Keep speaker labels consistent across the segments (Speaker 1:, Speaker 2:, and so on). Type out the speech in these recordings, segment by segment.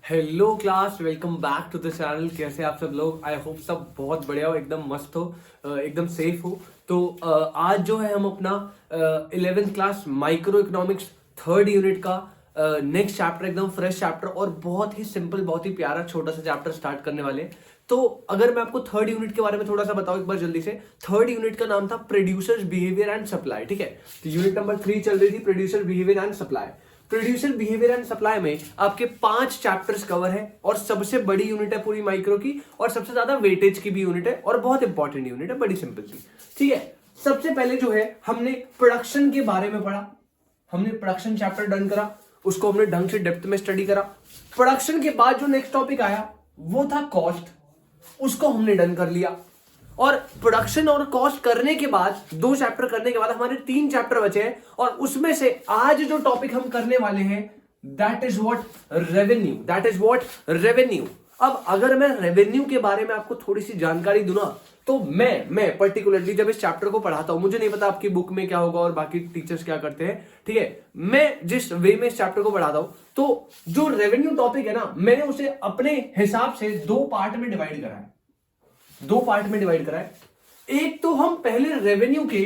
Speaker 1: Hello class, welcome back to the channel. कैसे आप सब लोग? आई होप सब बहुत बढ़िया हो, एकदम मस्त हो, एकदम सेफ हो। तो आज जो है हम अपना 11th class micro economics third unit का नेक्स्ट चैप्टर, एकदम फ्रेश चैप्टर और बहुत ही सिंपल, बहुत ही प्यारा छोटा सा चैप्टर स्टार्ट करने वाले हैं। तो अगर मैं आपको थर्ड यूनिट के बारे में थोड़ा सा बताऊं एक बार जल्दी से। थर्ड यूनिट का नाम था प्रोड्यूसर्स बिहेवियर एंड सप्लाई। ठीक है, तो यूनिट नंबर 3 चल रही थी, producer behaviour and supply. Producer behaviour and supply में आपके 5 चैप्टर्स कवर है और सबसे बड़ी यूनिट है पूरी माइक्रो की, और सबसे ज्यादा वेटेज की भी यूनिट है और बहुत इंपॉर्टेंट यूनिट है, बड़ी सिंपल सी। ठीक है, सबसे पहले जो है हमने प्रोडक्शन के बारे में पढ़ा। हमने प्रोडक्शन चैप्टर डन करा, उसको हमने ढंग से डेप्थ में स्टडी करा। प्रोडक्शन के बाद जो नेक्स्ट टॉपिक आया वो था कॉस्ट, उसको हमने डन कर लिया। और प्रोडक्शन और कॉस्ट करने के बाद, 2 चैप्टर करने के बाद हमारे 3 चैप्टर बचे हैं, और उसमें से आज जो टॉपिक हम करने वाले हैं that is what revenue. That is what revenue. अब अगर मैं रेवेन्यू के बारे में आपको थोड़ी सी जानकारी दूं ना, तो मैं पर्टिकुलरली जब इस चैप्टर को पढ़ाता हूं, मुझे नहीं पता आपकी बुक में क्या होगा और बाकी टीचर्स क्या करते हैं, ठीक है, मैं जिस वे में इस चैप्टर को पढ़ाता हूं, तो जो रेवेन्यू टॉपिक है ना, मैंने उसे अपने हिसाब से 2 पार्ट में डिवाइड करा है। 2 पार्ट में डिवाइड करा है। एक तो हम पहले रेवेन्यू के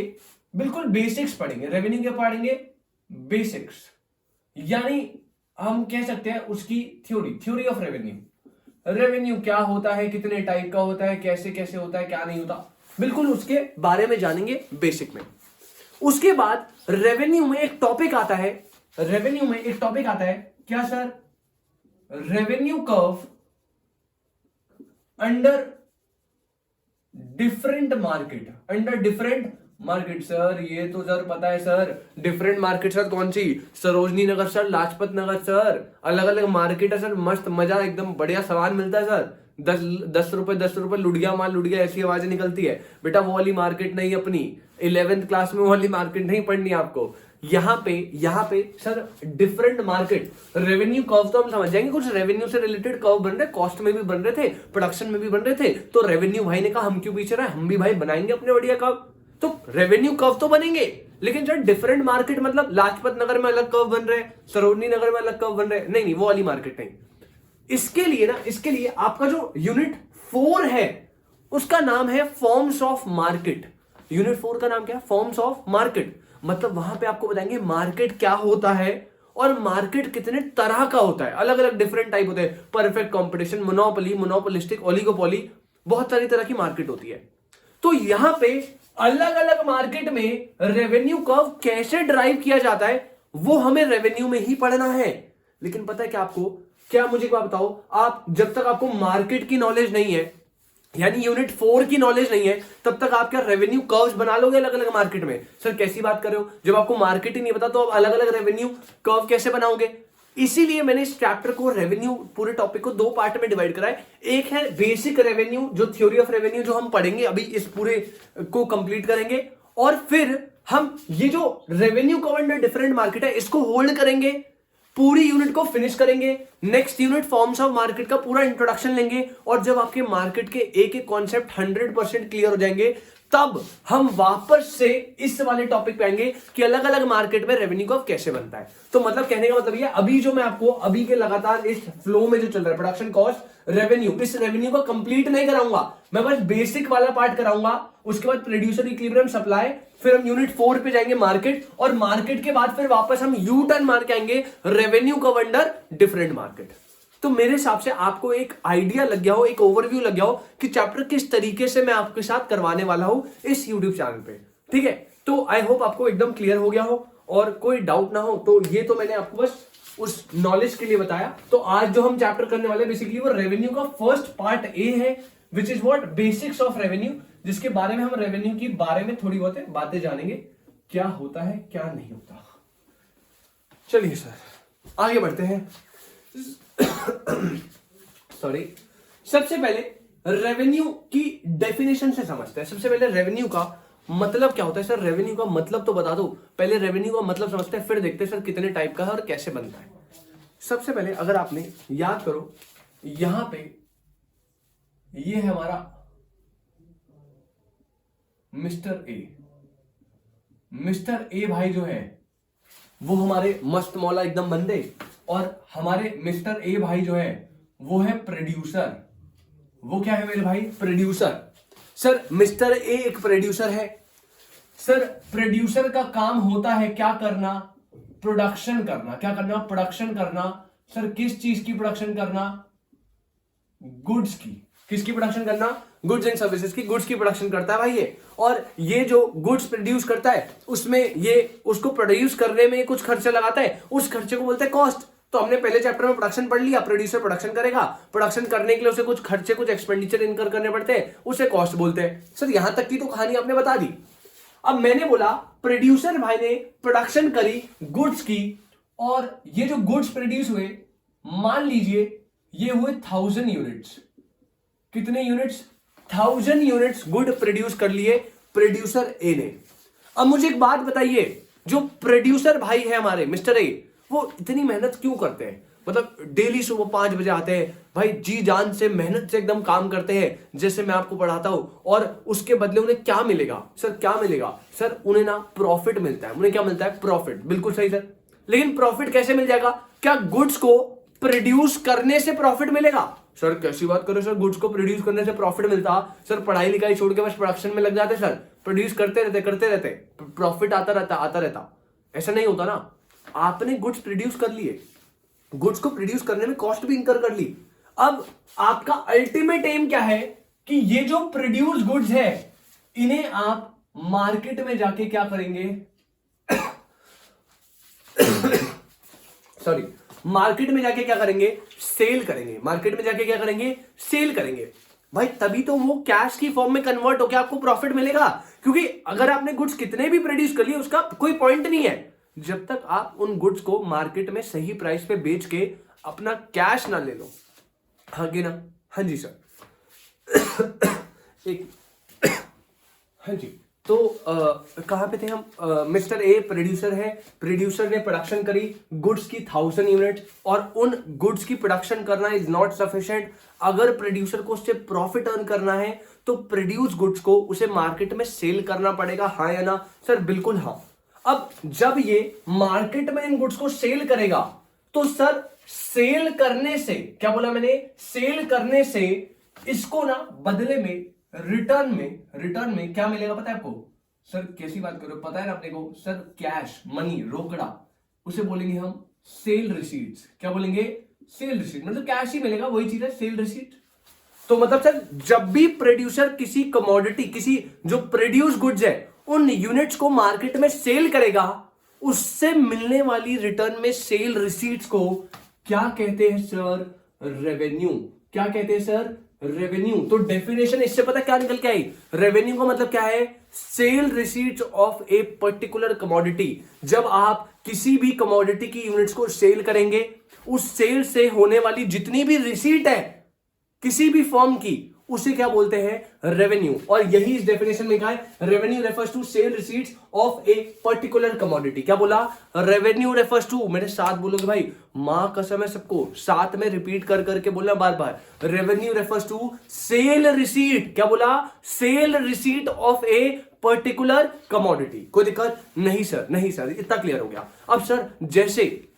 Speaker 1: बिल्कुल बेसिक्स पढ़ेंगे। रेवेन्यू के पढ़ेंगे बेसिक्स, यानी हम कह सकते हैं उसकी थ्योरी ऑफ रेवेन्यू। रेवेन्यू क्या होता है, कितने टाइप का होता है, कैसे कैसे होता है, क्या नहीं होता, बिल्कुल उसके बारे में जानेंगे बेसिक में। उसके बाद रेवेन्यू में एक टॉपिक आता है, रेवेन्यू में एक टॉपिक आता है, क्या sir? Revenue curve under different market. Under different market sir, ये तो सर पता है सर। डिफरेंट मार्केट सर कौन सी? सरोजनी नगर सर, लाजपत नगर सर, अलग अलग मार्केट है सर, मस्त मजा, एकदम बढ़िया सामान मिलता है सर। 10 रुपए लुट गया माल, लुट गया, ऐसी आवाजें निकलती है बेटा। वो वाली मार्केट नहीं अपनी, 11th क्लास में वो वाली मार्केट नहीं पढ़नी आपको। यहाँ पे sir different market, revenue curve तो हम समझ जाएंगे, कुछ रेवेन्यू से रिलेटेड कर्व बन रहे, कॉस्ट में भी बन रहे थे, प्रोडक्शन में भी बन रहे थे। तो रेवेन्यू भाई ने कहा हम क्यों पीछे रहे, हम भी भाई बनाएंगे अपने बढ़िया कर्व। तो रेवेन्यू कर्व तो बनेंगे, लेकिन सर डिफरेंट मार्केट मतलब लाजपत नगर में अलग कर्व बन रहे, सरोजनी नगर में अलग कर्व बन रहे, नहीं वो वाली मार्केट नहीं। इसके लिए आपका जो यूनिट 4 है उसका नाम है फॉर्म्स ऑफ मार्केट। यूनिट 4 का नाम क्या है? Forms of market. मतलब वहां पे आपको बताएंगे मार्केट क्या होता है और मार्केट कितने तरह का होता है, अलग अलग डिफरेंट टाइप होते हैं। Perfect competition, monopoly, monopolistic, oligopoly, बहुत सारी तरह की मार्केट होती है। तो यहां पे अलग अलग मार्केट में रेवेन्यू कर्व कैसे ड्राइव किया जाता है वो हमें रेवेन्यू में ही पढ़ना है। लेकिन पता है क्या आपको, क्या मुझे क्या बताओ, आप जब तक आपको मार्केट की नॉलेज नहीं है, यानी यूनिट 4 की नॉलेज नहीं है, तब तक आप क्या रेवेन्यू कर्व्स बना लोगे अलग अलग मार्केट में? सर कैसी बात कर रहे हो, जब आपको मार्केट ही नहीं पता तो आप अलग अलग रेवेन्यू कर्व कैसे बनाओगे? इसीलिए मैंने इस चैप्टर को, रेवेन्यू पूरे टॉपिक को 2 पार्ट में डिवाइड करा है। एक है बेसिक रेवेन्यू, जो थ्योरी ऑफ रेवेन्यू जो हम पढ़ेंगे अभी, इस पूरे को कंप्लीट करेंगे, और फिर हम ये जो revenue curve under different market है इसको होल्ड करेंगे, पूरी यूनिट को फिनिश करेंगे। Next unit forms of market का पूरा इंट्रोडक्शन लेंगे, और जब आपके मार्केट के एक एक कॉन्सेप्ट 100% क्लियर हो जाएंगे, तब हम वापस से इस वाले टॉपिक पे आएंगे कि अलग अलग मार्केट में रेवेन्यू कर्व कैसे बनता है। तो मतलब कहने का मतलब ये, अभी जो मैं आपको अभी के लगातार इस फ्लो में जो चल रहा है, प्रोडक्शन, कॉस्ट, रेवेन्यू, इस रेवेन्यू को कंप्लीट नहीं कराऊंगा मैं, बस बेसिक वाला पार्ट कराऊंगा। उसके बाद प्रोड्यूसर, इक्विलिब्रियम, सप्लाई, फिर हम यूनिट 4 पे जाएंगे मार्केट, और मार्केट के बाद फिर वापस हम यू टर्न मार के आएंगे revenue curve under different market. तो मेरे हिसाब से आपको एक आइडिया लग गया हो, एक ओवरव्यू लग गया हो कि चैप्टर किस तरीके से मैं आपके साथ करवाने वाला हूं इस यूट्यूब चैनल पे। ठीक है, तो आई होप आपको एकदम क्लियर हो गया हो और कोई डाउट ना हो। तो ये तो मैंने आपको बस उस नॉलेज के लिए बताया। तो आज जो हम चैप्टर करने वाले बेसिकली वो रेवेन्यू का फर्स्ट पार्ट ए है, which is what basics of revenue, जिसके बारे में हम रेवेन्यू की बारे में थोड़ी बहुत बातें जानेंगे, क्या होता है क्या नहीं होता। चलिए सर आगे बढ़ते हैं। सॉरी, सबसे पहले रेवेन्यू की डेफिनेशन से समझते हैं। सबसे पहले रेवेन्यू का मतलब क्या होता है? सर रेवेन्यू का मतलब तो बता दो, पहले रेवेन्यू का मतलब समझते हैं, फिर देखते हैं सर कितने टाइप का है और कैसे बनता है। सबसे पहले अगर आपने याद करो, यहां पे ये है हमारा मिस्टर ए। मिस्टर ए भाई जो है वो हमारे मस्त मौला एकदम बंदे, और हमारे मिस्टर ए भाई जो है वो है प्रोड्यूसर। वो क्या है मेरे भाई? प्रोड्यूसर। सर मिस्टर ए एक प्रोड्यूसर है। सर प्रोड्यूसर का काम होता है क्या करना? प्रोडक्शन करना। क्या करना? प्रोडक्शन करना। सर किस चीज की प्रोडक्शन करना? गुड्स की। किसकी प्रोडक्शन करना? गुड्स एंड सर्विसेज की। गुड्स की प्रोडक्शन करता है भाई ये। और ये जो गुड्स प्रोड्यूस करता है उसमें ये उसको प्रोड्यूस करने में कुछ खर्चा लगाता है, उस खर्चे को बोलते हैं कॉस्ट। तो हमने पहले चैप्टर में प्रोडक्शन पढ़ लिया। प्रोड्यूसर प्रोडक्शन करेगा, प्रोडक्शन करने के लिए उसे कुछ खर्चे, कुछ एक्सपेंडिचर इनकर करने पड़ते हैं, उसे कॉस्ट बोलते हैं। सर यहां तक की तो कहानी आपने बता दी। अब मैंने बोला प्रोड्यूसर भाई ने प्रोडक्शन करी गुड्स की, और ये जो गुड्स प्रोड्यूस हुए, मान लीजिए ये हुए 1000 यूनिट्स। कितने यूनिट्स? 1000 यूनिट्स गुड प्रोड्यूस कर लिए प्रोड्यूसर ए ने। अब मुझे एक बात बताइए, जो प्रोड्यूसर भाई है हमारे मिस्टर ए, वो इतनी मेहनत क्यों करते हैं? मतलब डेली सुबह 5 बजे आते हैं भाई, जी जान से मेहनत से एकदम काम करते हैं जैसे मैं आपको पढ़ाता हूं, और उसके बदले उन्हें क्या मिलेगा? सर क्या मिलेगा? सर उन्हें ना प्रॉफिट मिलता है। उन्हें क्या मिलता है? प्रॉफिट। बिल्कुल सही सर। लेकिन प्रॉफिट कैसे मिल जाएगा? क्या गुड्स को प्रोड्यूस करने से प्रॉफिट मिलेगा? सर कैसी बात करो सर, गुड्स को प्रोड्यूस करने से प्रॉफिट मिलता? सर पढ़ाई लिखाई छोड़ के बस प्रोडक्शन में लग जाते सर, प्रोड्यूस करते रहते, प्रॉफिट आता रहता। ऐसा नहीं होता ना। आपने गुड्स प्रोड्यूस कर लिए, गुड्स को प्रोड्यूस करने में कॉस्ट भी इंकर कर ली। अब आपका अल्टीमेट एम क्या है कि ये जो प्रोड्यूस गुड्स है इन्हें आप मार्केट में जाके क्या करेंगे? सॉरी, मार्केट में जाके क्या करेंगे? सेल करेंगे। मार्केट में जाके क्या करेंगे? सेल करेंगे भाई। तभी तो वो कैश की फॉर्म में कन्वर्ट होकर आपको प्रॉफिट मिलेगा। क्योंकि अगर आपने गुड्स कितने भी प्रोड्यूस कर लिए उसका कोई पॉइंट नहीं है जब तक आप उन गुड्स को मार्केट में सही प्राइस पे बेच के अपना कैश ना ले लो। हाँ कि ना? हाँ जी सर। एक हाँ जी, तो कहां पे थे हम? मिस्टर ए प्रोड्यूसर है। प्रोड्यूसर ने प्रोडक्शन करी गुड्स की 1000 यूनिट, और उन गुड्स की प्रोडक्शन करना इज नॉट सफिशिएंट। अगर प्रोड्यूसर को उससे प्रॉफिट अर्न करना है तो प्रोड्यूस गुड्स को उसे मार्केट में सेल करना पड़ेगा। हाँ या ना? सर बिल्कुल हाँ। अब जब ये मार्केट में इन गुड्स को सेल करेगा तो सर सेल करने से, क्या बोला मैंने? सेल करने से इसको ना बदले में रिटर्न में क्या मिलेगा पता है आपको? सर कैसी बात कर रहे हो? पता है ना अपने को सर, कैश, मनी, रोकड़ा, उसे बोलेंगे हम सेल रिसीट्स। क्या बोलेंगे? Sale receipt. मतलब कैश ही मिलेगा, वही चीज है सेल रिसीट। तो मतलब सर जब भी प्रोड्यूसर किसी कमोडिटी, किसी जो प्रोड्यूस गुड्स है उन यूनिट्स को मार्केट में सेल करेगा, उससे मिलने वाली रिटर्न में सेल रिसीट्स को क्या कहते हैं सर? रेवेन्यू। क्या कहते हैं सर? रेवेन्यू। तो डेफिनेशन इससे पता क्या निकल के आई? रेवेन्यू का मतलब क्या है? Sale receipts of a particular commodity. जब आप किसी भी कमोडिटी की यूनिट्स को सेल करेंगे, उस सेल से होने वाली जितनी भी रिसीट है किसी भी फर्म की, उसे क्या बोलते हैं? रेवेन्यू। और यही इस डेफिनेशन में कहा है, revenue refers to sale receipts of a particular commodity. क्या बोला? Revenue refers to. मेरे साथ बोलोगे भाई, मां कसम है सबको साथ में रिपीट कर करके बोलना बार बार। Revenue refers to sale receipt. क्या बोला? Sale receipt of a particular commodity. कोई दिक्कत नहीं सर? नहीं सर, इतना क्लियर हो गया। अब सर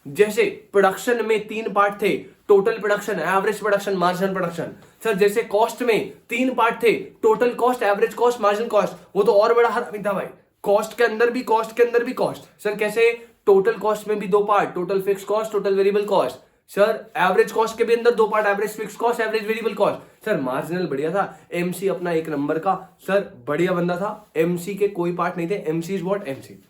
Speaker 1: जैसे प्रोडक्शन में 3 पार्ट थे, total production, average production, marginal production. Sir जैसे कॉस्ट में 3 पार्ट थे, total cost, average cost, marginal cost, वो तो और बड़ा हरामी था भाई। कॉस्ट के अंदर भी कॉस्ट। सर कैसे? टोटल कॉस्ट में भी 2 part, total fix cost, total variable cost. Sir average cost के भी अंदर 2 part, average fix cost, average variable cost. Sir marginal बढ़िया था, एमसी अपना 1 नंबर का सर बढ़िया बंदा था। एमसी के कोई पार्ट नहीं थे। MC is what? MC.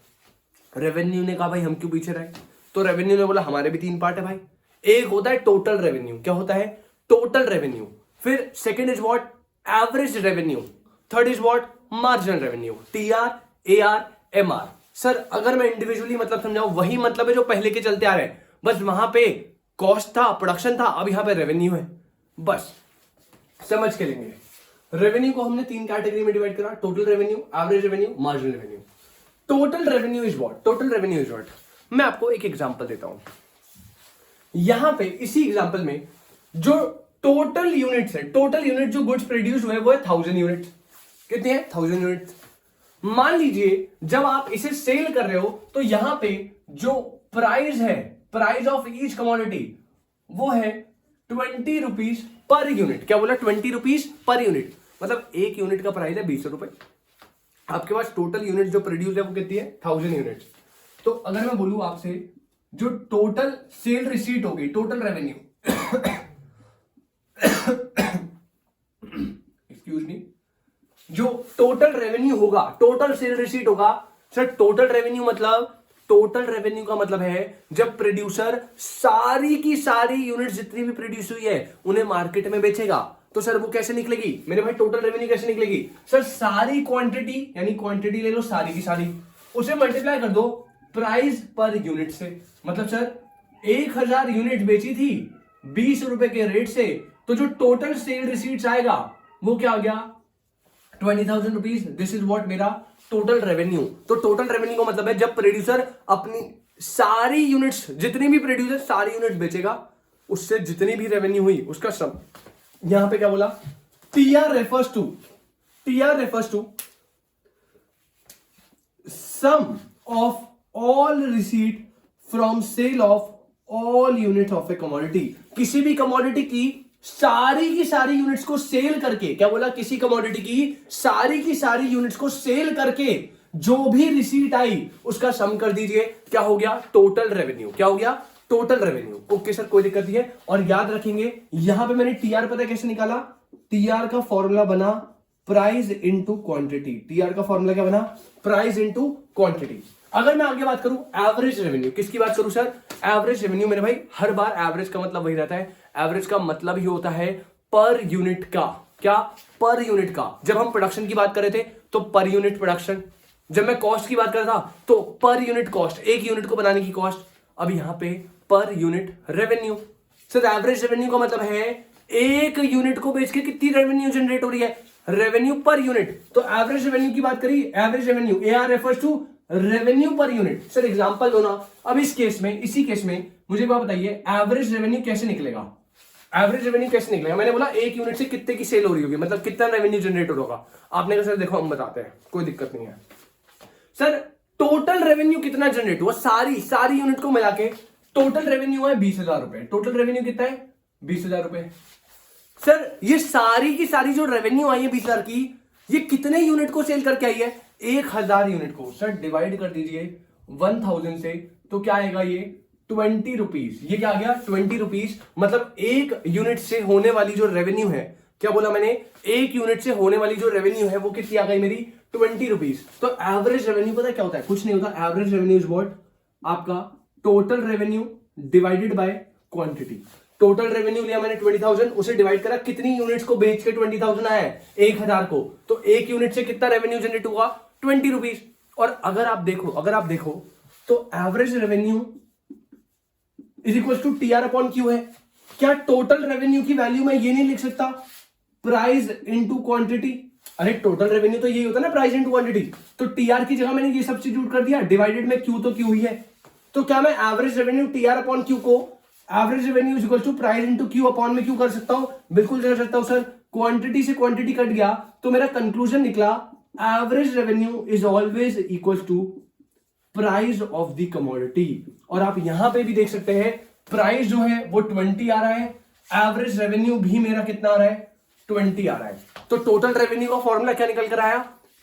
Speaker 1: Revenue ने कहा भाई हम क्यों पीछे रहे? तो रेवेन्यू ने बोला हमारे भी 3 पार्ट है भाई। एक होता है टोटल रेवेन्यू। क्या होता है? Total revenue. फिर second is what? Average revenue. Third is what? Marginal revenue. TR, AR, MR. Sir अगर मैं इंडिविजुअली मतलब समझाऊं, वही मतलब है जो पहले के चलते आ रहे हैं, बस वहां पे कॉस्ट था, प्रोडक्शन था, अब यहां पे रेवेन्यू है। बस समझ के लेंगे। रेवेन्यू को हमने 3 कैटेगरी में डिवाइड करा, total revenue, average revenue, marginal revenue. Total revenue is what? Total revenue is what? मैं आपको एक एग्जांपल देता हूं। यहां पे इसी एग्जांपल में जो टोटल यूनिट्स है, टोटल यूनिट जो गुड्स प्रोड्यूस हुए वो है 1000 यूनिट। कितने हैं? 1000 यूनिट। मान लीजिए जब आप इसे सेल कर रहे हो तो यहां पे जो प्राइस है, प्राइस ऑफ ईच कमोडिटी, वो है ₹20 पर यूनिट। क्या बोला? ₹20 पर यूनिट, मतलब एक यूनिट का प्राइस है 20 रुपए। आपके पास टोटल यूनिट जो प्रोड्यूस है वो कितनी है? 1000 यूनिट। तो अगर मैं बोलूं आपसे जो टोटल सेल रिसीट होगी, टोटल रेवेन्यू एक्सक्यूज मी, जो टोटल रेवेन्यू होगा, टोटल सेल रिसीट होगा। सर टोटल रेवेन्यू मतलब, टोटल रेवेन्यू का मतलब है जब प्रोड्यूसर सारी की सारी यूनिट जितनी भी प्रोड्यूस हुई है उन्हें मार्केट में बेचेगा। तो सर वो कैसे निकलेगी मेरे भाई? टोटल रेवेन्यू कैसे निकलेगी? सर सारी क्वांटिटी, यानी क्वांटिटी ले लो सारी की सारी, उसे मल्टीप्लाई कर दो प्राइस पर यूनिट से। मतलब सर 1000 यूनिट बेची थी 20 रुपए के रेट से, तो जो टोटल सेल रिसीट्स आएगा वो क्या आ गया? 20,000 रुपीज। दिस इज व्हाट मेरा टोटल रेवेन्यू। तो टोटल रेवेन्यू का मतलब है जब प्रोड्यूसर अपनी सारी यूनिट्स, जितनी भी प्रोड्यूसर सारी यूनिट बेचेगा, उससे जितनी भी रेवेन्यू हुई उसका सम। यहां पे क्या बोला? TR refers to sum of all receipt from sale of all unit of a commodity. किसी भी कमोडिटी की सारी यूनिट्स को सेल करके, क्या बोला? किसी कमोडिटी की सारी यूनिट्स को सेल करके जो भी रिसीट आई उसका सम कर दीजिए। क्या हो गया? Total revenue. क्या हो गया? Total revenue. ओके सर, कोई दिक्कत नहीं है। और याद रखेंगे यहां पे मैंने टीआर पता कैसे निकाला? टीआर का फॉर्मूला बना प्राइस इंटू क्वांटिटी। टीआर का फॉर्मूला क्या बना? Price into quantity. अगर मैं आगे बात करूं एवरेज रेवेन्यू, किसकी बात करूं सर? एवरेज रेवेन्यू मेरे भाई, हर बार एवरेज का मतलब वही रहता है। एवरेज का मतलब ही होता है पर यूनिट का। क्या? पर यूनिट का। जब हम प्रोडक्शन की बात कर रहे थे तो पर यूनिट प्रोडक्शन, जब मैं कॉस्ट की बात कर रहा था तो पर यूनिट कॉस्ट, एक यूनिट को बनाने की कॉस्ट। अब यहां पे per unit revenue. Sir average revenue का मतलब है एक यूनिट को बेच के कितनी रेवेन्यू जनरेट हो रही है? Revenue per unit. तो एवरेज रेवेन्यू की बात करी, average revenue, AR refers to revenue per unit. Sir example दो ना। अब इस केस में, इसी केस में मुझे बात बताइए एवरेज रेवेन्यू कैसे निकलेगा? एवरेज रेवेन्यू कैसे निकलेगा? मैंने बोला एक यूनिट से कितने की सेल हो रही होगी, मतलब कितना रेवेन्यू जनरेट होगा। आपने कहा सर देखो हम बताते हैं, कोई दिक्कत नहीं है। सर टोटल रेवेन्यू कितना जनरेट हुआ? सारी यूनिट को मिला के टोटल रेवेन्यू है 20,000 रुपए। टोटल रेवेन्यू कितना है? 20,000 रुपए। सर ये सारी की सारी जो रेवेन्यू आई है 20,000 की, ये कितने यूनिट को सेल करके आई है? 1000 यूनिट को। सर डिवाइड कर दीजिए 1000 से, तो क्या आएगा? ये 20 रुपीज। ये क्या आ गया? 20 रुपीज। मतलब एक यूनिट से होने वाली जो रेवेन्यू है, क्या बोला मैंने? एक यूनिट से होने वाली जो रेवेन्यू है वो कितनी आ गई मेरी? 20 रुपीज। तो एवरेज रेवेन्यू पता क्या होता है? कुछ नहीं होता। Average revenue is what? आपका total revenue divided by quantity. Total revenue लिया मैंने 20,000, उसे डिवाइड करा कितनी यूनिट्स को बेच के 20,000 आया है? 1000 को। तो एक यूनिट से कितना रेवेन्यू जनरेट हुआ? 20 रुपीज। और अगर आप देखो तो average revenue is equal to TR upon Q है। क्या टोटल रेवेन्यू की वैल्यू में ये नहीं लिख सकता प्राइस इंटू क्वांटिटी? अरे टोटल रेवेन्यू तो यही होता है ना, प्राइस इंटू क्वांटिटी। तो टीआर की जगह मैंने ये सब्स्टिट्यूट कर दिया, डिवाइडेड में क्यू तो क्यू ही है। तो क्या मैं average revenue TR upon Q को average revenue is equal to price into Q upon में क्यू कर सकता हूं? बिल्कुल कर सकता हूं सर। क्वांटिटी से क्वांटिटी कट गया तो मेरा कंक्लूजन निकला average revenue is always equal to price of the commodity. और आप यहां पे भी देख सकते हैं प्राइस जो है वो 20 आ रहा है, एवरेज रेवेन्यू भी मेरा कितना आ रहा है? 20 आ रहा है। तो टोटल रेवेन्यू का फॉर्मूला क्या निकल कर आया?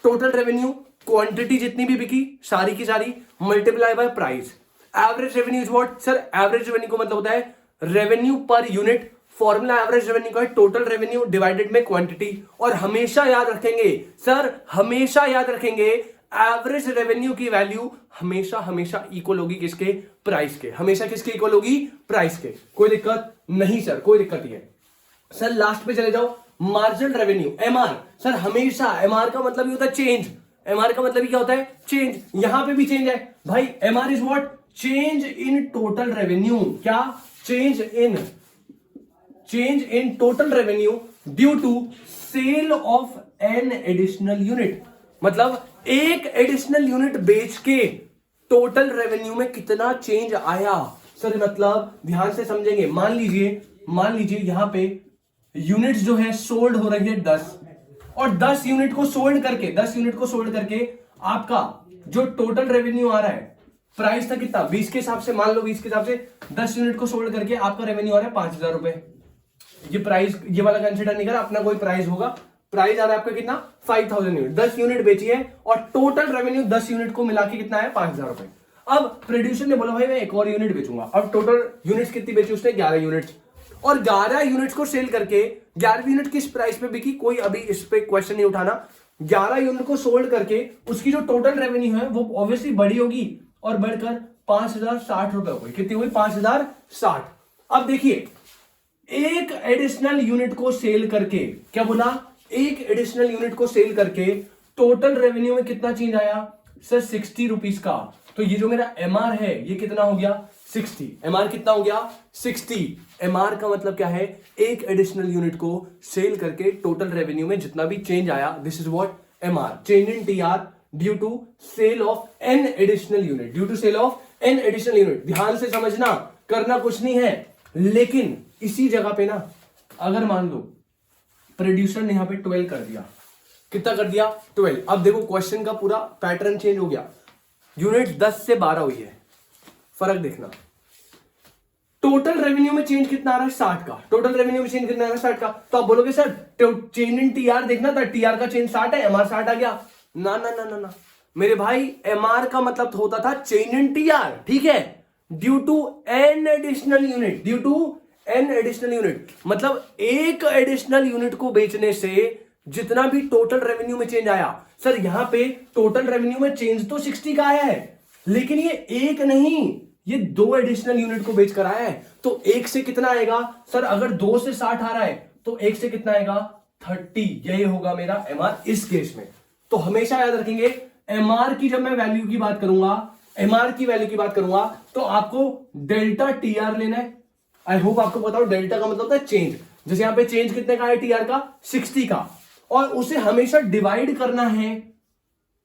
Speaker 1: टोटल रेवेन्यू क्वांटिटी जितनी भी बिकी सारी की सारी multiply by price. Average revenue is what? Sir average revenue का मतलब होता है revenue per unit. Formula average revenue का है टोटल रेवेन्यू डिवाइडेड में क्वांटिटी। और हमेशा याद रखेंगे सर, हमेशा याद रखेंगे एवरेज रेवेन्यू की वैल्यू हमेशा इक्वल होगी किसके? प्राइस के। हमेशा किसके इक्वल होगी? प्राइस के। कोई दिक्कत नहीं सर, कोई दिक्कत नहीं है। सर लास्ट पे चले जाओ, मार्जिनल रेवेन्यू एमआर। सर हमेशा एमआर का मतलब ही होता है चेंज। एमआर का मतलब क्या होता है? चेंज। यहां पे भी चेंज है भाई। MR is what? Change in total revenue. क्या? Change in total revenue due to sale of an additional unit. मतलब एक एडिशनल यूनिट बेच के टोटल रेवेन्यू में कितना चेंज आया। सर मतलब ध्यान से समझेंगे। मान लीजिए यहां पे यूनिट्स जो है सोल्ड हो रही है 10, और 10 यूनिट को सोल्ड करके आपका जो टोटल रेवेन्यू आ रहा है, प्राइस था कितना? 20 के हिसाब से, मान लो 20 के हिसाब से 10 यूनिट को सोल्ड करके आपका रेवेन्यू आ रहा है 5,000 रुपए। ये प्राइस, ये वाला कंसिडर नहीं करा, अपना कोई प्राइस होगा। प्राइस आ रहा है आपका कितना, 5000 यूनिट, 10 यूनिट बेची है और टोटल रेवेन्यू 10 यूनिट को मिला के कितना है, 5000 रुपए। अब प्रोड्यूसर ने बोला भाई मैं एक और यूनिट बेचूंगा। अब टोटल यूनिट्स कितनी बेची उसने, 11 यूनिट्स, और 11 यूनिट्स को सेल करके 11 यूनिट किस प्राइस पे बिकी, कोई अभी इस पे क्वेश्चन नहीं उठाना। 11 यूनिट को सोल्ड करके उसकी जो टोटल रेवेन्यू है वो ऑब्वियसली बड़ी होगी और बढ़कर 5060 रुपए हो गई। कितनी हुई, 5060। अब देखिए एक एडिशनल यूनिट को सेल करके, क्या बोला, एक एडिशनल यूनिट को सेल करके टोटल रेवेन्यू में कितना चेंज आया सर, 60 रुपीज का। तो ये जो मेरा एमआर है ये कितना हो गया, 60। एमआर कितना हो गया, 60। एमआर का मतलब क्या है, एक एडिशनल यूनिट को सेल करके टोटल रेवेन्यू में जितना भी चेंज आया, this is what MR, change in TR due to sale of an additional unit, due to sale of an additional unit. ध्यान से समझना, करना कुछ नहीं है, लेकिन इसी जगह पे ना अगर मान लो प्रोड्यूसर ने यहां पे 12 कर दिया, कितना कर दिया, 12। अब देखो क्वेश्चन का पूरा पैटर्न चेंज हो गया। यूनिट 10 से 12 हुई है, फर्क देखना। टोटल रेवेन्यू में चेंज कितना आ रहा है, 60 का। टोटल रेवेन्यू में चेंज कितना आ रहा है, 60 का। तो आप बोलोगे सर चेंज इन टीआर देखना था, टीआर का चेंज 60 है, एमआर 60 आ गया। ना ना ना ना ना मेरे भाई, एमआर का मतलब होता था चेंज इन टीआर, ठीक है, due to an additional unit, due to an additional unit, मतलब एक एडिशनल यूनिट को बेचने से जितना भी टोटल रेवेन्यू में चेंज आया। सर यहां पे टोटल रेवेन्यू में चेंज तो 60 का आया है, लेकिन ये एक नहीं, ये 2 एडिशनल यूनिट को बेच कर आया है। तो एक से कितना आएगा सर, अगर 2 से 60 आ रहा है तो एक से कितना आएगा, 30। यही होगा मेरा एमआर इस केस में। तो हमेशा याद रखेंगे, एमआर की जब मैं वैल्यू की बात करूंगा, एमआर की वैल्यू की बात करूंगा, तो आपको डेल्टा टीआर लेना है। आई होप आपको बताओ, डेल्टा का मतलब होता है चेंज। जैसे यहां पे चेंज कितने का है टीआर का, 60 का, और उसे हमेशा डिवाइड करना है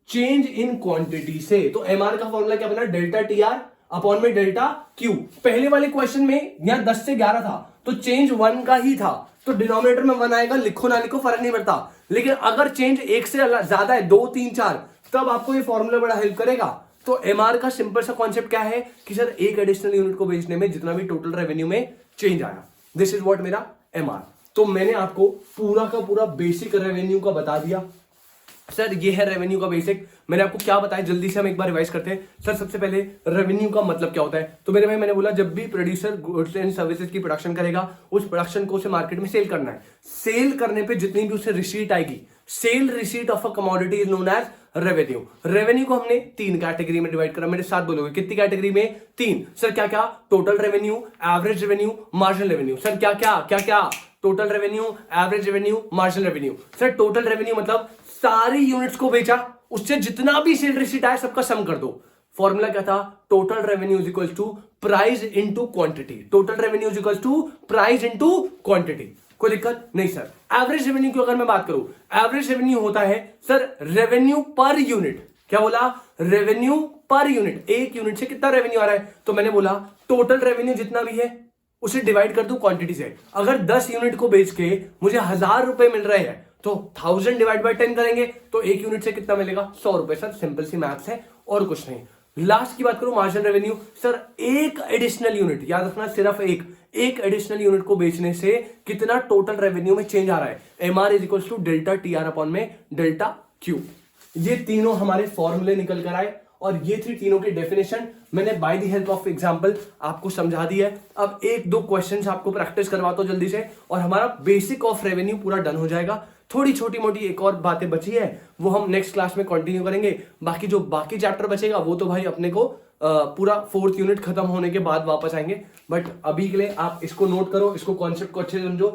Speaker 1: चेंज इन क्वांटिटी से। तो एमआर का फॉर्मूला क्या बना, डेल्टा टीआर अपॉन में डेल्टा क्यू। पहले वाले क्वेश्चन में यहां 10 से 11 था तो चेंज 1 का ही था, तो डिनोमिनेटर में 1 आएगा, लिखो ना लिखो फर्क नहीं पड़ता। लेकिन अगर चेंज 1 से ज्यादा है, 2 3 4, तब आपको ये फॉर्मूला बड़ा हेल्प करेगा। तो एमआर का सिंपल सा कॉन्सेप्ट क्या है कि सर एक एडिशनल यूनिट को बेचने में जितना भी टोटल रेवेन्यू में चेंज आया, दिस इज व्हाट मेरा एमआर। तो मैंने आपको पूरा का पूरा बेसिक रेवेन्यू का बता दिया। सर ये है रेवेन्यू का बेसिक, मैंने आपको क्या बताया, जल्दी से हम एक बार रिवाइज करते हैं। सर सबसे पहले रेवेन्यू का मतलब क्या होता है, तो मेरे भाई मैंने बोला जब भी प्रोड्यूसर गुड्स एंड सर्विसेज की प्रोडक्शन करेगा, उस प्रोडक्शन को उसे मार्केट में सेल करना है। सेल करने पे जितनी भी उसे रिसीट आएगी, sale receipt of a commodity is known as revenue. Revenue को हमने 3 कैटेगरी में डिवाइड करा, मेरे साथ बोलोगे कितनी कैटेगरी में, 3। सर क्या क्या, total revenue, average revenue, marginal revenue. Sir क्या क्या क्या क्या, total revenue, average revenue, marginal revenue. Sir total revenue मतलब सारी यूनिट्स को बेचा, उससे जितना भी सेल रिसीट आया सबका सम कर दो। फॉर्मूला क्या था, total revenue is equal to price into quantity. Total revenue is equal to price into quantity. कोई दिक्कत नहीं सर। एवरेज रेवेन्यू की अगर मैं बात करूं, एवरेज रेवेन्यू होता है सर रेवेन्यू पर यूनिट। क्या बोला, रेवेन्यू पर यूनिट, एक यूनिट से कितना रेवेन्यू आ रहा है। तो मैंने बोला टोटल रेवेन्यू जितना भी है उसे डिवाइड कर दूं क्वांटिटी से। अगर 10 यूनिट को बेच के मुझे 1000 रुपए मिल रहे हैं तो 1000 डिवाइड बाय 10 करेंगे तो एक यूनिट से कितना मिलेगा, 100 रुपए। सर सिंपल सी मैथ्स है और कुछ नहीं। लास्ट की बात करूं मार्जिनल रेवेन्यू, सर एक एडिशनल यूनिट, याद रखना सिर्फ एक एडिशनल यूनिट को बेचने से कितना टोटल रेवेन्यू में चेंज आ रहा है। MR is equal to delta TR upon में डेल्टा क्यू। ये तीनों हमारे फॉर्मूले निकल कर आए और ये थी तीनों की डेफिनेशन मैंने by the help of example आपको समझा दी है। अब 1-2 क्वेश्चंस आपको प्रैक्टिस करवाता हूं जल्दी से और हमारा बेसिक ऑफ रेवेन्यू पूरा डन हो जाएगा। थोड़ी छोटी मोटी एक और बातें बची है वो हम नेक्स्ट क्लास में कंटिन्यू करेंगे। बाकी जो बाकी चैप्टर बचेगा वो तो भाई अपने को पूरा 4th यूनिट खत्म होने के बाद वापस आएंगे। बट अभी के लिए आप इसको नोट करो, इसको कॉन्सेप्ट को अच्छे से समझो,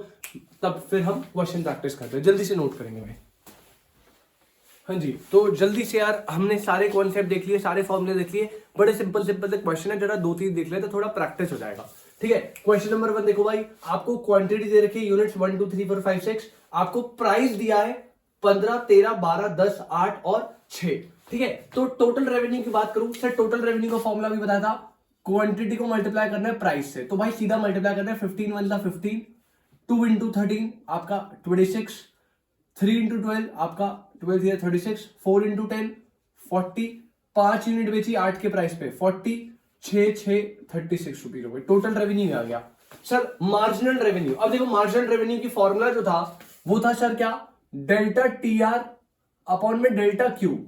Speaker 1: तब फिर हम क्वेश्चन प्रैक्टिस करते हैं। जल्दी से नोट करेंगे भाई। हाँ जी, तो जल्दी से यार हमने सारे कॉन्सेप्ट देख लिए, सारे फॉर्मूले देख लिए, बड़े सिंपल सिंपल से क्वेश्चन है, जरा 2-3 देख ले तो थोड़ा प्रैक्टिस हो जाएगा। ठीक है, क्वेश्चन नंबर 1 देखो भाई, आपको क्वांटिटी दे रखी है यूनिट्स 1 2 3 4 5 6, आपको प्राइस दिया है 15 13 12 10 8 और 6। ठीक है, तो टोटल रेवेन्यू की बात करूं सर, टोटल रेवेन्यू का फॉर्मूला भी बताया था, क्वांटिटी को मल्टीप्लाई करना है प्राइस से, तो भाई सीधा मल्टीप्लाई करना है। 15 1 15, 2 इंटू 13 आपका 26, 3 इंटू 12 आपका 12 36, 4 इंटू 10 40, 5 यूनिट बेची 8 के प्राइस पे 40, 6 36 रुपीज हो गए, टोटल रेवेन्यू आ गया। सर मार्जिनल रेवेन्यू, अब देखो मार्जिनल रेवेन्यू की फॉर्मूला जो था वो था सर क्या, डेल्टा टी आर अपॉन में डेल्टा क्यू।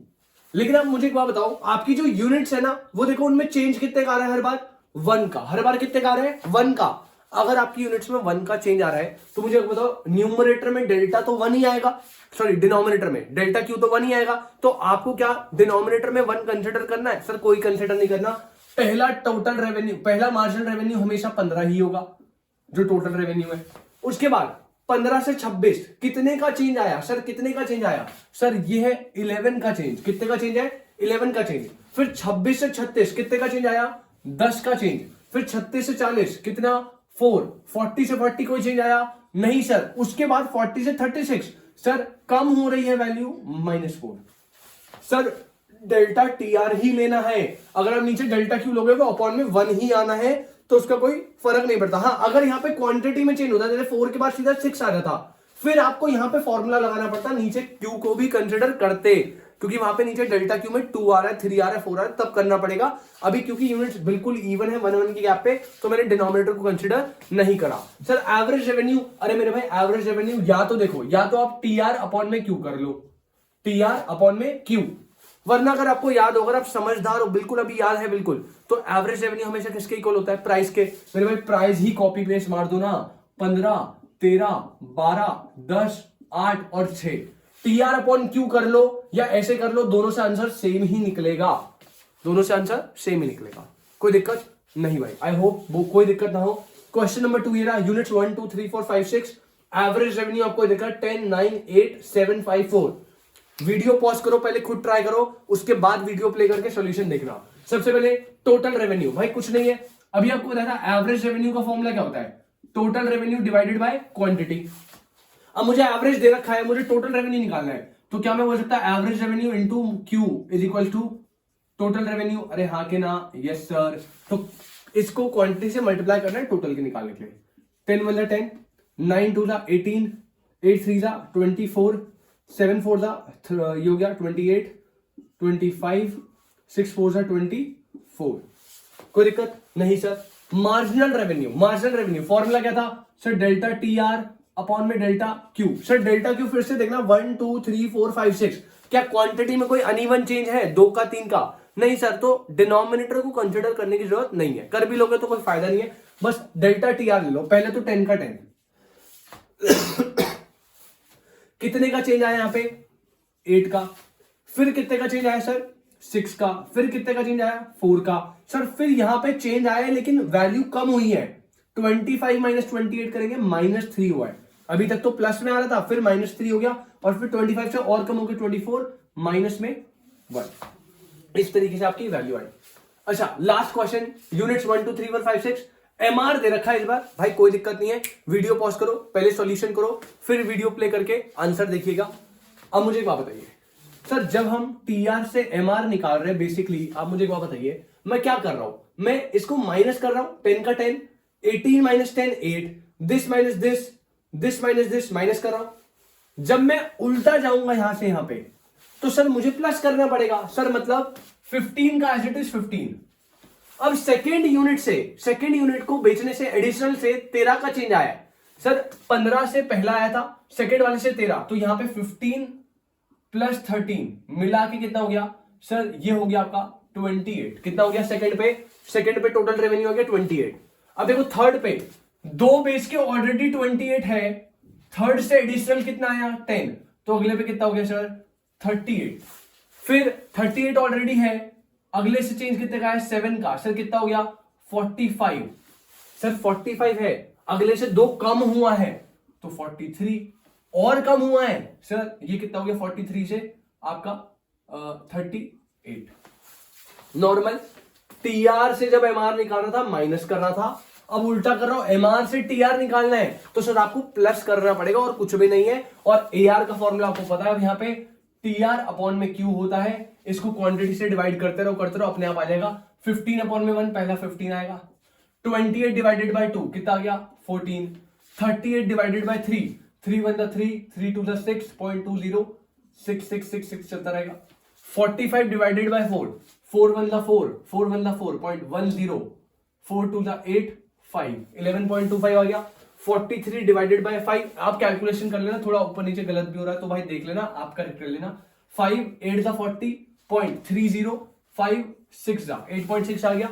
Speaker 1: लेकिन अब मुझे एक बात बताओ, आपकी जो यूनिट्स है ना वो देखो उनमें चेंज कितने का आ रहा है हर बार, 1 का, हर बार कितने का आ रहा है, 1 का। अगर आपकी यूनिट्स में 1 का चेंज आ रहा है तो मुझे बताओ न्यूमरेटर में डेल्टा तो 1 ही आएगा, सॉरी डिनोमिनेटर में डेल्टा क्यू तो 1 ही आएगा। तो आपको क्या डिनोमिनेटर में 1 कंसिडर करना है? सर कोई कंसिडर नहीं करना। पहला टोटल रेवेन्यू, पहला मार्जिनल रेवेन्यू हमेशा 15 ही होगा जो टोटल रेवेन्यू है। उसके बाद 15 से 26 कितने का चेंज आया? सर कितने का चेंज आया? सर ये है 11 का चेंज। कितने का चेंज है? 11 का चेंज। फिर 26 से 36 कितने का चेंज आया? 10 का चेंज। फिर 36 से 40 कितना? 4। 40 से 40 कोई चेंज आया? नहीं सर। उसके बाद 40 से 36 सर कम हो रही है value, -4। Sir delta T R ही लेना है। अगर आप नीचे डेल्टा क्यू लोगे तो अपॉन में 1 ही आना है, तो उसका कोई फर्क नहीं पड़ता। हाँ अगर यहाँ पे क्वांटिटी में चेंज होता, जैसे 4 के बाद सीधा 6 आ जाता, फिर आपको यहाँ पे फॉर्मूला लगाना पड़ता, नीचे क्यू को भी कंसिडर करते, क्योंकि वहां पे नीचे डेल्टा क्यू में 2 आ रहा है, 3 आ रहा है, 4 आ रहा है, तब करना पड़ेगा। अभी क्योंकि यूनिट्स बिल्कुल इवन है 1-1 की गैप पे, तो मैंने डिनोमिनेटर को कंसिडर नहीं करा। सर एवरेज रेवेन्यू, अरे मेरे भाई एवरेज रेवेन्यू या तो देखो, या तो आप टी आर अपॉन में क्यू कर लो, टी आर अपॉन में क्यू, वरना अगर आपको याद हो, अगर आप समझदार हो, बिल्कुल अभी याद है बिल्कुल, तो एवरेज रेवेन्यू हमेशा किसके इक्वल होता है? प्राइस के। मेरे भाई प्राइस ही कॉपी पेस्ट मार दो ना, 15, 13, 12, 10, 8 और 6, टी आर अपॉन क्यू कर लो या ऐसे कर लो, दोनों से आंसर सेम ही निकलेगा, दोनों से आंसर सेम ही निकलेगा, कोई दिक्कत नहीं भाई। आई होप वो कोई दिक्कत ना हो। क्वेश्चन नंबर 2 ये रहा, यूनिट्स 1 2 3 4 5 6, एवरेज रेवेन्यू आपको देखा 10 9 8 7 5 4। वीडियो पॉज करो, पहले खुद ट्राई करो, उसके बाद वीडियो प्ले करके सॉल्यूशन देखना। सबसे पहले टोटल रेवेन्यू, भाई कुछ नहीं है, अभी आपको बताया था एवरेज रेवेन्यू का फॉर्मूला क्या होता है? Total revenue divided by quantity. अब मुझे एवरेज दे रखा है, मुझे टोटल रेवेन्यू निकालना है, तो क्या मैं बोल सकता है average revenue into Q is equal to total revenue? अरे हाँ के ना? Yes sir. तो इसको क्वांटिटी से मल्टीप्लाई करना है टोटल के निकालने के लिए। 10 1 10, 9 2 18, 8 3 24, 7 4 ये हो गया 28, 25, 6 4 24। कोई दिक्कत नहीं sir. Marginal revenue, marginal revenue formula क्या था? Sir delta T R upon में delta Q. Sir delta Q फिर से देखना, 1 2 3 4 5 6, क्या क्वांटिटी में कोई अनइवन चेंज है 2 का 3 का? नहीं सर। तो डिनोमिनेटर को कंसिडर करने की जरूरत नहीं है, कर भी लोगे तो कोई फायदा नहीं है, बस डेल्टा टी आर ले लो। पहले तो 10 का 10 कितने का चेंज आया यहाँ पे? 8 का। फिर कितने का चेंज आया सर? 6 का। फिर कितने का चेंज आया? 4 का। सर फिर यहां पे चेंज आया लेकिन वैल्यू कम हुई है, 25 माइनस 28 करेंगे, -3 हुआ है। अभी तक तो प्लस में आ रहा था, फिर -3 हो गया, और फिर 25 से और कम हो गया 24, माइनस में 1। इस तरीके से आपकी वैल्यू आई। अच्छा लास्ट क्वेश्चन, यूनिट्स 1 2 3 4 5 6, एमआर दे रखा है इस बार। भाई कोई दिक्कत नहीं है, वीडियो पॉज करो, पहले सॉल्यूशन करो, फिर वीडियो प्ले करके आंसर देखिएगा। अब मुझे एक बात बताइए सर, जब हम टीआर से एमआर निकाल रहे हैं बेसिकली, आप मुझे एक बात बताइए, मैं क्या कर रहा हूं? मैं इसको माइनस कर रहा हूं, 10 का 10, 18 minus 10 8, this minus this minus this minus कर रहा हूं। जब मैं उल्टा जाऊंगा यहां से यहां पे, तो सर मुझे प्लस करना पड़ेगा। सर मतलब 15 का एज इट इज 15। अब सेकेंड यूनिट से, सेकेंड यूनिट को बेचने से एडिशनल से 13 का चेंज आया है। सर 15 से पहला आया था, सेकेंड वाले से 13, तो यहां पे 15 प्लस 13 मिला के कितना हो गया? सर ये हो गया आपका 28। कितना हो गया सेकेंड पे? सेकेंड पे टोटल रेवेन्यू हो गया 28। अब देखो थर्ड पे, दो बेच के ऑलरेडी 28 है, थर्ड से एडिशनल कितना आया? 10, तो अगले पे कितना हो गया सर? 38। फिर 38 ऑलरेडी है, अगले से चेंज कितने का है? 7 का। सर कितना हो गया? 45। सर 45 है, अगले से 2 कम हुआ है तो 43 और कम हुआ है। सर ये कितना हो गया? 43 से आपका 38। नॉर्मल। टीआर से जब एमआर निकालना था माइनस करना था, अब उल्टा कर रहा हूं, एमआर से टीआर निकालना है तो सर आपको प्लस करना पड़ेगा और कुछ भी नहीं है। और एआर का फॉर्मूला आपको पता है, अब यहां पे टीआर अपॉन में क्यू होता है, इसको क्वांटिटी से डिवाइड करते रहो अपने आप आ जाएगा। 15 अपॉन में 1, पहला 15 आएगा। 28 डिवाइडेड बाय 2 कितना आ गया? 14। 38 डिवाइडेड बाय 3, 3 1 3, 3 2 6.20, 6 6 6 6 चलता रहेगा। 45 डिवाइडेड बाय 4, 4 1 4, 4 1 4.10, 4 2 8, 11.25 आ गया। 43 डिवाइडेड बाय 5, आप कैलकुलेशन कर लेना, थोड़ा ऊपर नीचे गलत भी हो रहा है तो भाई देख लेना, आप करेक्ट कर लेना। 5 8 जा 40.30, 5 6 जा 8.6 आ गया।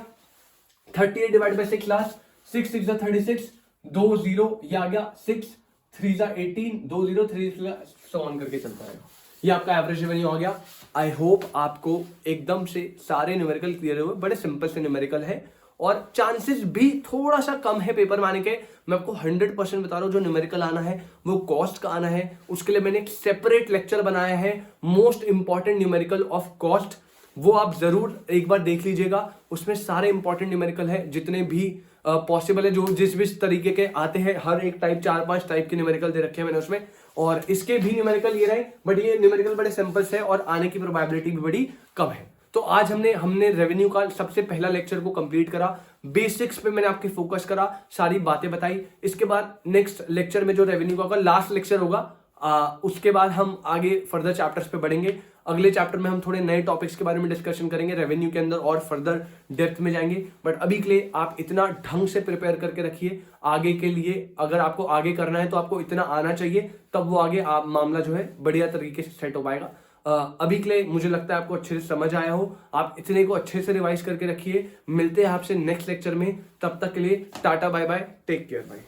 Speaker 1: 38 डिवाइड बाय 6 लास्ट, 6 6 जा 36, 2 0 ये आ गया। 6 3 जा 18, 2 0 3 सो ऑन करके चलता रहेगा। ये आपका एवरेज रेवेन्यू आ गया। आई होप आपको एकदम से सारे न्यूमेरिकल क्लियर हुए, बड़े सिंपल से न्यूमेरिकल है और चांसेस भी थोड़ा सा कम है पेपर में आने के। मैं आपको 100% बता रहा हूं, जो न्यूमेरिकल आना है वो कॉस्ट का आना है। उसके लिए मैंने एक सेपरेट लेक्चर बनाया है, most important numerical of cost, वो आप जरूर एक बार देख लीजिएगा। उसमें सारे इंपॉर्टेंट न्यूमेरिकल है जितने भी पॉसिबल है, जो जिस भी तरीके के आते हैं, हर एक टाइप 4-5 टाइप के न्यूमेरिकल दे रखे हैं मैंने उसमें, और इसके भी न्यूमेरिकल ये रहे, बट ये न्यूमेरिकल बड़े सिंपल है और आने की प्रोबेबिलिटी भी बड़ी कम है। तो आज हमने रेवेन्यू का सबसे पहला लेक्चर को कंप्लीट करा, बेसिक्स पे मैंने आपके फोकस करा, सारी बातें बताई। इसके बाद नेक्स्ट लेक्चर में जो रेवेन्यू का होगा, लास्ट लेक्चर होगा, उसके बाद हम आगे फर्दर चैप्टर्स पे बढ़ेंगे। अगले चैप्टर में हम थोड़े नए टॉपिक्स के बारे में डिस्कशन करेंगे रेवेन्यू के अंदर और फर्दर डेप्थ में जाएंगे। बट अभी के लिए आप इतना ढंग से प्रिपेयर करके रखिए आगे के लिए। अगर आपको आगे करना है तो आपको इतना आना चाहिए, तब वो आगे आप मामला जो है बढ़िया तरीके से सेट हो पाएगा। अभी के लिए मुझे लगता है आपको अच्छे से समझ आया हो, आप इतने को अच्छे से रिवाइज करके रखिए। मिलते हैं आपसे नेक्स्ट लेक्चर में, तब तक के लिए tata bye bye, take care bye.